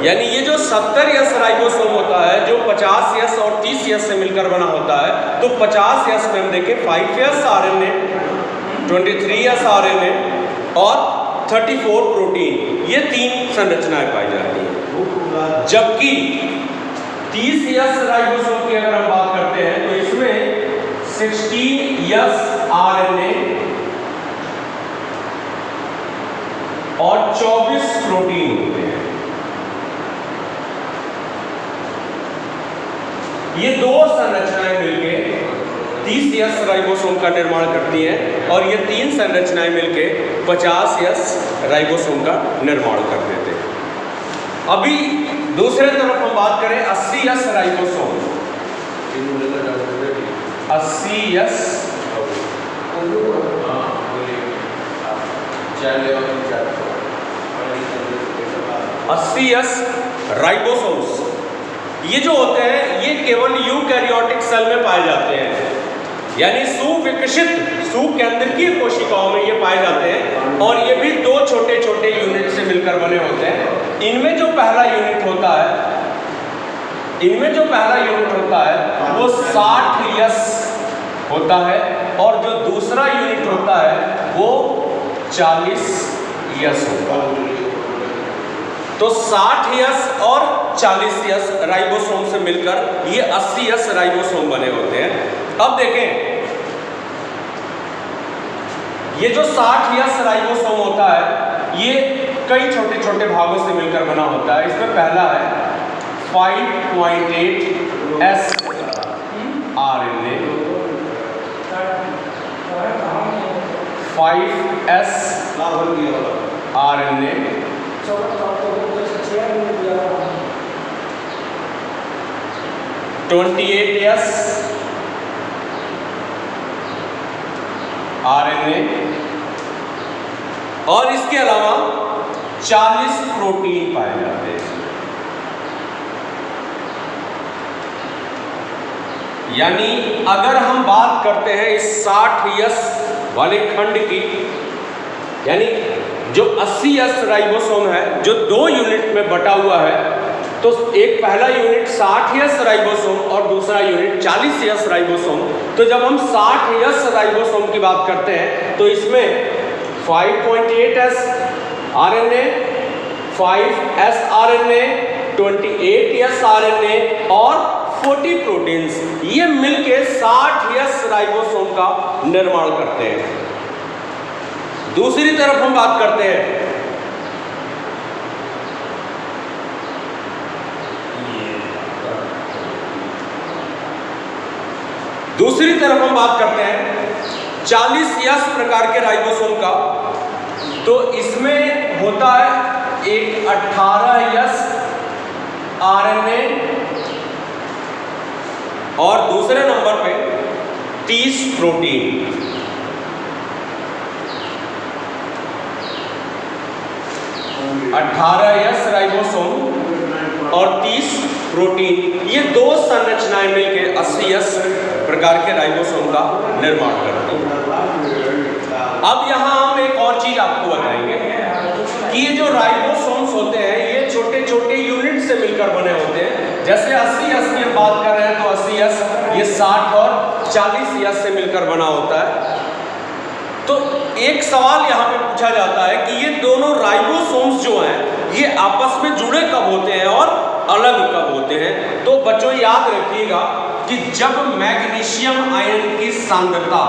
B: यानी ये जो 70S राइबोसोम होता है जो 50S और 30S से मिलकर बना होता है, तो 50S में हम देखें 5S RNA, 23S RNA और 34 प्रोटीन, ये तीन संरचनाएं पाई जाती हैं। जबकि 30S राइबोसोम की अगर हम बात करते हैं तो इसमें 16S RNA और 24 प्रोटीन होते हैं। ये दो संरचनाएं मिलके 30S राइबोसोम का निर्माण करती हैं और ये तीन संरचनाएं मिलके 50S राइबोसोम का निर्माण कर देते हैं। अभी दूसरे तरफ हम बात करें 80S ribosome. 80S 80S ribosomes ये जो होते हैं ये केवल यूकैरियोटिक सेल में पाए जाते हैं। यानी सुविकसित सुकेंद्रकीय कोशिकाओं में ये पाए जाते हैं और ये भी दो छोटे छोटे यूनिट से मिलकर बने होते हैं। इनमें जो पहला यूनिट होता है वो 60S होता है और जो दूसरा यूनिट होता है वो 40S होता है। तो 60S और 40S राइबोसोम से मिलकर ये 80S राइबोसोम बने होते हैं। अब देखें, ये जो 60S राइबोसोम होता है ये कई छोटे छोटे भागों से मिलकर बना होता है। इसमें पहला है 5.8S RNA, 5S RNA, 28S RNA और इसके अलावा 40 प्रोटीन पाए जाते हैं। यानी अगर हम बात करते हैं इस 60S वाले खंड की, यानी जो 80S राइबोसोम है जो 2 यूनिट में बटा हुआ है, तो एक पहला यूनिट 60S राइबोसोम और दूसरा यूनिट 40S राइबोसोम। तो जब हम 60S राइबोसोम की बात करते हैं तो इसमें 5.8S RNA, 5S RNA, 28S RNA और 40 प्रोटीन्स ये मिलके 60S राइबोसोम का निर्माण करते हैं। दूसरी तरफ हम बात करते हैं दूसरी तरफ हम बात करते हैं 40S प्रकार के राइबोसोम का। तो इसमें होता है एक 18S RNA और दूसरे नंबर पे 30 प्रोटीन। 18S राइबोसोम और 30 प्रोटीन, ये 2 संरचनाएं मिलकर 80S प्रकार के राइबोसोम का निर्माण करती हैं। अब यहाँ हम एक और चीज आपको बताएंगे कि ये जो राइबोसोम्स होते हैं ये छोटे छोटे यूनिट से मिलकर बने होते हैं। जैसे 80S की बात कर रहे हैं तो 80S ये 60 और 40S से मिलकर बना होता है। तो एक सवाल यहाँ पे पूछा जाता है कि ये दोनों राइबोसोम्स जो हैं ये आपस में जुड़े कब होते हैं और अलग कब होते हैं। तो बच्चों याद रखिएगा कि जब मैग्नीशियम आयन की सांद्रता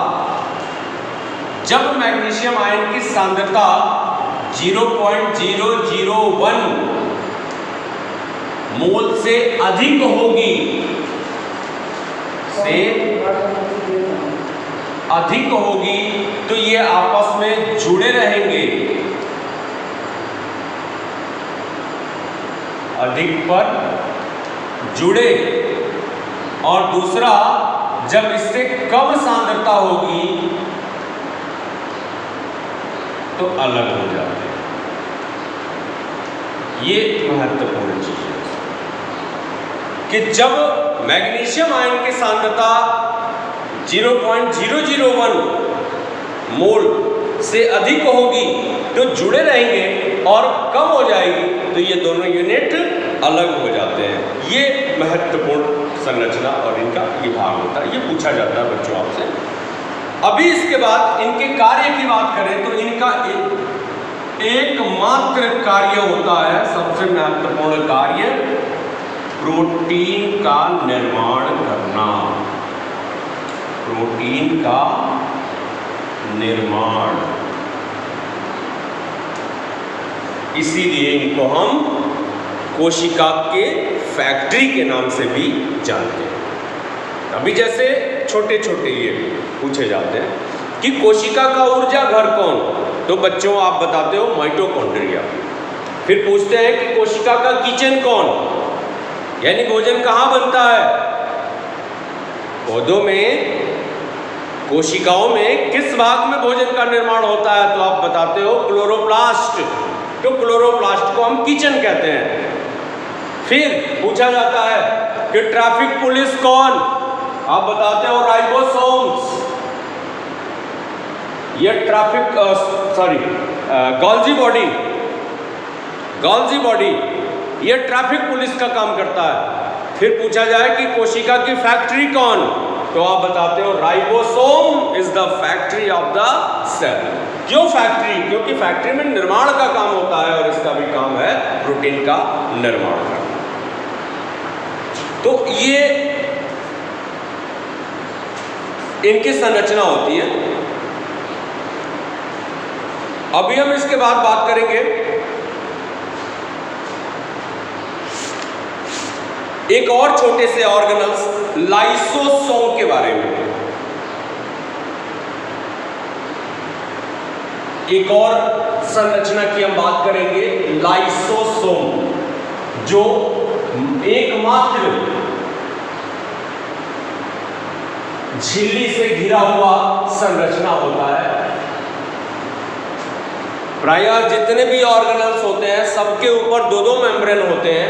B: 0.001 मोल से अधिक होगी तो ये आपस में जुड़े रहेंगे, अधिक पर जुड़े। और दूसरा, जब इससे कम सांद्रता होगी तो अलग हो जाते हैं। ये महत्वपूर्ण चीज है कि जब मैग्नीशियम आयन की सांद्रता 0.001 मोल से अधिक होगी तो जुड़े रहेंगे और कम हो जाएगी तो ये दोनों यूनिट अलग हो जाते हैं। ये महत्वपूर्ण संरचना और इनका ये भाग होता है। ये पूछा जाता है बच्चों आपसे। अभी इसके बाद इनके कार्य की बात करें तो इनका एकमात्र कार्य होता है, सबसे महत्वपूर्ण कार्य, प्रोटीन का निर्माण करना। प्रोटीन का निर्माण, इसीलिए इनको हम कोशिका के फैक्ट्री के नाम से भी जानते हैं। अभी जैसे छोटे छोटे ये पूछे जाते हैं कि कोशिका का ऊर्जा घर कौन, तो बच्चों आप बताते हो माइटोकॉन्ड्रिया। फिर पूछते हैं कि कोशिका का किचन कौन, यानी भोजन कहाँ बनता है। पौधों में, कोशिकाओं में किस भाग में भोजन का निर्माण होता है, तो आप बताते हो क्लोरोप्लास्ट। तो क्लोरोप्लास्ट को हम किचन कहते हैं। फिर पूछा जाता है कि ट्रैफिक पुलिस कौन, आप बताते हो राइबोसोम्स। ये गॉल्जी बॉडी ये ट्रैफिक पुलिस का काम करता है। फिर पूछा जाए कि कोशिका की फैक्ट्री कौन, तो आप बताते हो ribosome is the factory of the cell. क्यों फैक्ट्री? क्योंकि फैक्ट्री में निर्माण का काम होता है और इसका भी काम है प्रोटीन प्रोटीन का निर्माण करना। तो ये इनकी संरचना होती है। अभी हम इसके बाद बात करेंगे एक और छोटे से ऑर्गेनल्स लाइसोसोम के बारे में। एक और संरचना की हम बात करेंगे लाइसोसोम, जो एकमात्र झिल्ली से घिरा हुआ संरचना होता है। प्रायः जितने भी ऑर्गेनल्स होते हैं सबके ऊपर दो दो मेम्ब्रेन होते हैं।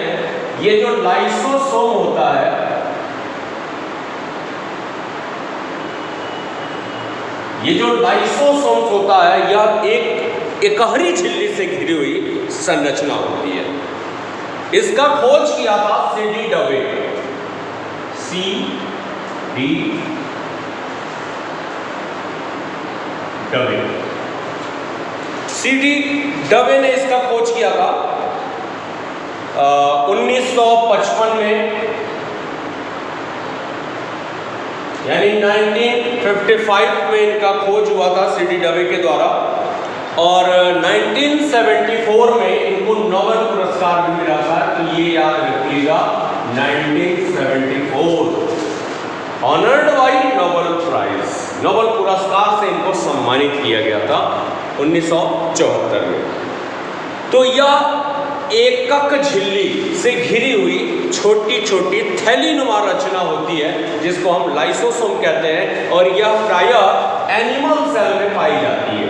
B: ये जो लाइसोसोम होता है, ये जो लाइसोसोम होता है, यह एक एकहरी झिल्ली से घिरी हुई संरचना होती है। इसका खोज किया था C.D. डवे। C.D. डवे। C.D. डवे ने इसका खोज किया था 1955 में, यानी 1955 में इनका खोज हुआ था C.D. डवे के द्वारा, और 1974 में इनको नोबेल पुरस्कार भी मिला था। तो ये याद रखिएगा, 1974 honoured by Nobel prize, Nobel पुरस्कार से इनको सम्मानित किया गया था 1974 में। तो यह एकक झिल्ली से घिरी हुई छोटी छोटी थैलीनुमा रचना होती है, जिसको हम लाइसोसोम कहते हैं, और यह प्रायः एनिमल सेल में पाई जाती है।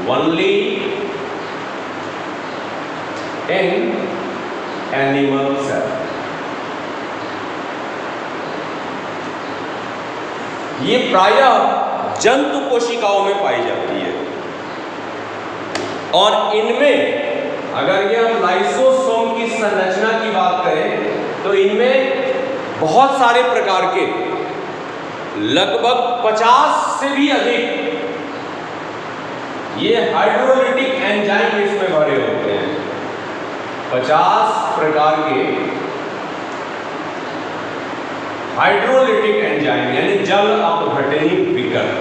B: Only in animal cell. ये प्रायः जंतु कोशिकाओं में पाई जाती है, और इनमें अगर ये हम लाइसोसोम की संरचना की बात करें तो इनमें बहुत सारे प्रकार के, लगभग 50 से भी अधिक ये हाइड्रोलिटिक एंजाइम इसमें भरे होते हैं। 50 प्रकार के हाइड्रोलिटिक एंजाइम, यानी जल अपघटनी विकल्प।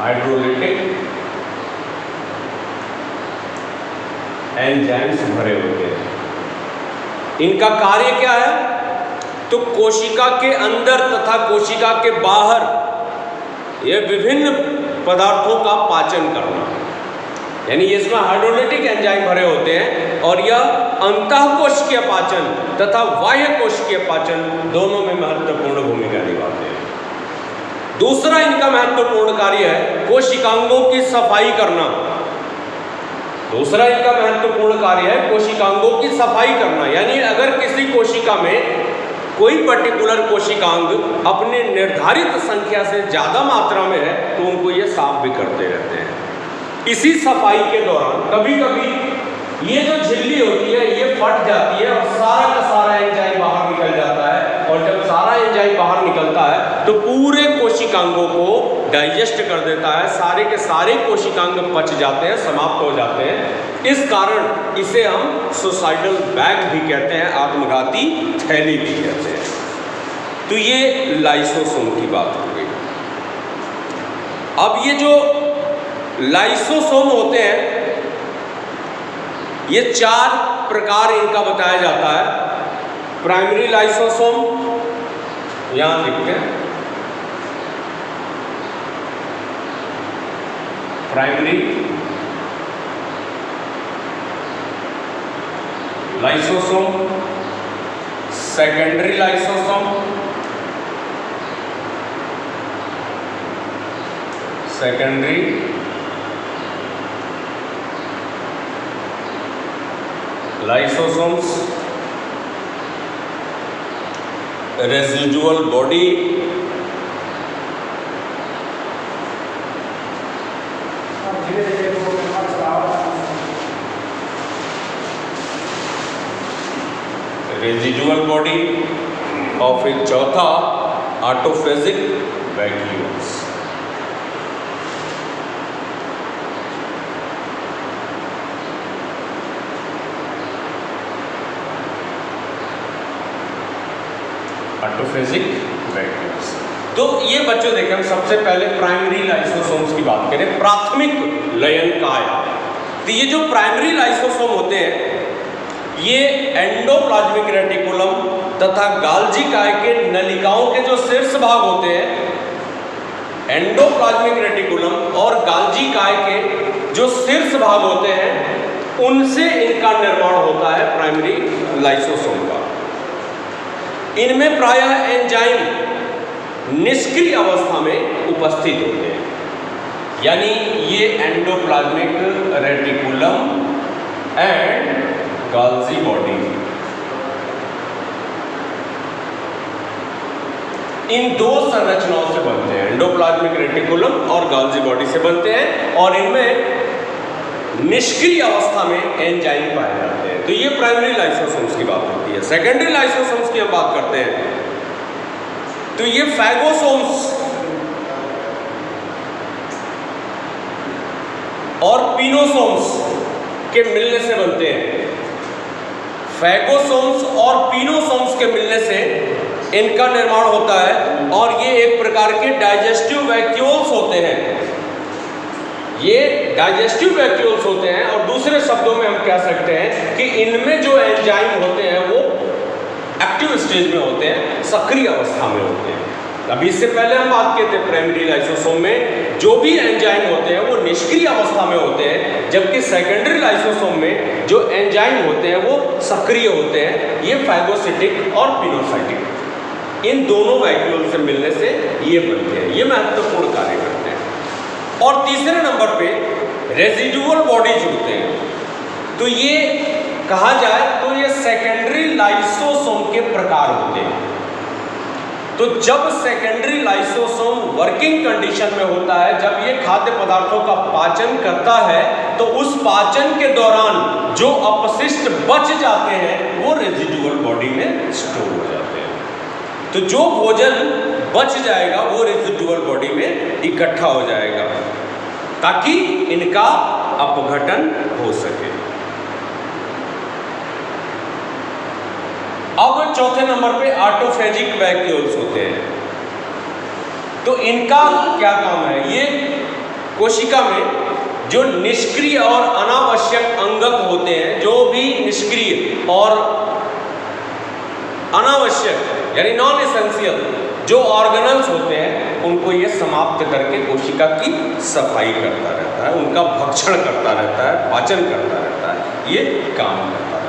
B: हाइड्रोलिटिक एंजाइम्स भरे होते हैं। इनका कार्य क्या है? तो कोशिका के अंदर तथा कोशिका के बाहर ये विभिन्न पदार्थों का पाचन करना, यानी इसमें हाइड्रोलिटिक एंजाइम भरे होते हैं, और यह अंतःकोशिकीय पाचन तथा बाह्य कोशिकीय पाचन दोनों में महत्वपूर्ण भूमिका निभाते हैं। दूसरा इनका महत्वपूर्ण कार्य है कोशिकांगों की सफाई करना। दूसरा इनका महत्वपूर्ण कार्य है कोशिकांगों की सफाई करना, यानी अगर किसी कोशिका में कोई पर्टिकुलर कोशिकांग अपने निर्धारित संख्या से ज़्यादा मात्रा में है तो उनको ये साफ भी करते रहते हैं। इसी सफाई के दौरान कभी कभी ये जो झिल्ली होती है ये फट जाती है और सारा का सारा एंजाइम बाहर निकल जाता है, और जब सारा एंजाइम बाहर निकलता है तो पूरे कोशिकांगों को डाइजेस्ट कर देता है, सारे के सारे कोशिकांग पच जाते हैं, समाप्त हो जाते हैं। इस कारण इसे हम सुसाइडल बैग भी कहते हैं, आत्मघाती थैली भी कहते हैं। तो ये लाइसोसोम की बात हो गई। अब ये जो लाइसोसोम होते हैं, ये 4 प्रकार इनका बताया जाता है। प्राइमरी लाइसोसोम यहां लिखते हैं, primary lysosome, secondary lysosome, secondary lysosomes, residual body, residual body, और फिर चौथा ऑटोफेजिक वैक्यूल्स। ऑटोफेजिक वैक्यूल्स। तो ये बच्चों देखें, हम सबसे पहले प्राइमरी लाइसोसोम्स की बात करें, प्राथमिक लयनकाय। तो ये जो प्राइमरी लाइसोसोम होते हैं ये एंडोप्लाज्मिक रेटिकुलम तथा गाल्जी काय के नलिकाओं के जो शीर्ष भाग होते हैं, एंडोप्लाज्मिक रेटिकुलम और गाल्जी काय के जो शीर्ष भाग होते हैं उनसे इनका निर्माण होता है प्राइमरी लाइसोसोम का। इनमें प्रायः एंजाइम निष्क्रिय अवस्था में उपस्थित होते हैं, यानी ये endoplasmic reticulum and Golgi body, इन दो संरचनाओं से बनते हैं, एंडोप्लाज्मिक रेटिकुलम और गाल्जी बॉडी से बनते हैं, और इनमें निष्क्रिय अवस्था में एंजाइम पाए जाते हैं। तो ये प्राइमरी लाइसोसोम्स की बात होती है। सेकेंडरी लाइसोसोम्स की हम बात करते हैं तो ये फैगोसोम्स और पिनोसोम्स के मिलने से बनते हैं। फैगोसोम्स और पिनोसोम्स के मिलने से इनका निर्माण होता है, और ये एक प्रकार के डाइजेस्टिव वैक्यूल्स होते हैं। ये डाइजेस्टिव वैक्यूल्स होते हैं, और दूसरे शब्दों में हम कह सकते हैं कि इनमें जो एंजाइम होते हैं वो एक्टिव स्टेज में होते हैं, सक्रिय अवस्था में होते हैं। अभी इससे पहले हम बात किए थे प्राइमरी लाइसोसोम में जो भी एंजाइम होते हैं वो निष्क्रिय अवस्था में होते हैं, जबकि सेकेंडरी लाइसोसोम में जो एंजाइम होते हैं वो सक्रिय होते हैं। ये फैगोसिटिक और पिनोसाइटिक, इन दोनों वैक्यूल से मिलने से ये बनते हैं, ये महत्वपूर्ण कार्य करते हैं। और तीसरे नंबर पे रेजिडुअल बॉडीज होते हैं। तो ये कहा जाए तो ये सेकेंडरी लाइसोसोम के प्रकार होते हैं। तो जब सेकेंडरी लाइसोसोम वर्किंग कंडीशन में होता है, जब ये खाद्य पदार्थों का पाचन करता है, तो उस पाचन के दौरान जो अपशिष्ट बच जाते हैं वो रेजिडुअल बॉडी में स्टोर हो जाते हैं। तो जो भोजन बच जाएगा वो रेजिडुअल बॉडी में इकट्ठा हो जाएगा ताकि इनका अपघटन हो सके। अब चौथे नंबर पे ऑटोफेजिक वैक्यूल्स होते हैं। तो इनका क्या काम है? ये कोशिका में जो निष्क्रिय और अनावश्यक अंगक होते हैं, जो भी निष्क्रिय और अनावश्यक यानी नॉन एसेंशियल जो ऑर्गेनल्स होते हैं, उनको ये समाप्त करके कोशिका की सफाई करता रहता है, उनका भक्षण करता रहता है, पाचन करता रहता है, ये काम करता रहता है।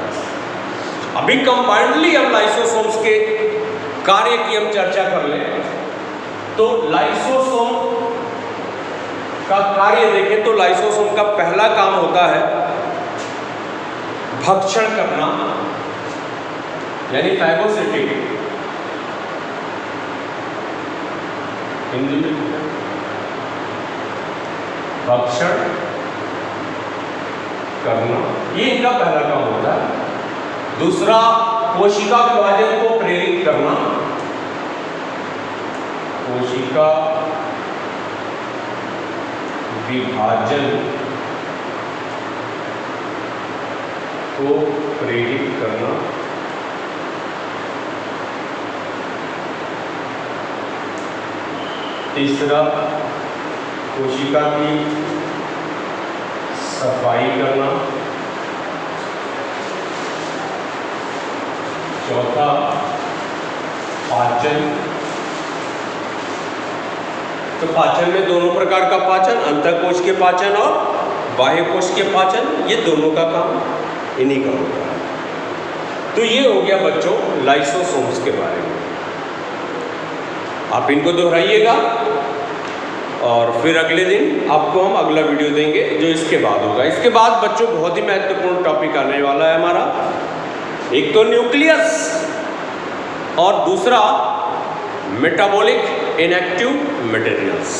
B: अभी कंबाइंडली हम लाइसोसोम्स के कार्य की हम चर्चा कर लें तो लाइसोसोम का कार्य देखें तो लाइसोसोम का पहला काम होता है भक्षण करना, यानी फैगोसिटिक, हिंदी में भक्षण करना, ये इनका पहला काम होता है। दूसरा, कोशिका विभाजन को प्रेरित करना, कोशिका विभाजन को प्रेरित करना। तीसरा, कोशिका की सफाई करना। चौथा, पाचन। तो पाचन में दोनों प्रकार का पाचन, अंतःकोश के पाचन और बाह्य कोश के पाचन, ये दोनों का काम इन्हीं का होता है। तो ये हो गया बच्चों लाइसोसोम्स के बारे में। आप इनको दोहराइएगा और फिर अगले दिन आपको हम अगला वीडियो देंगे जो इसके बाद होगा। इसके बाद बच्चों बहुत ही महत्वपूर्ण टॉपिक आने वाला है हमारा। एक तो न्यूक्लियस और दूसरा मेटाबॉलिक इनएक्टिव मटेरियल्स।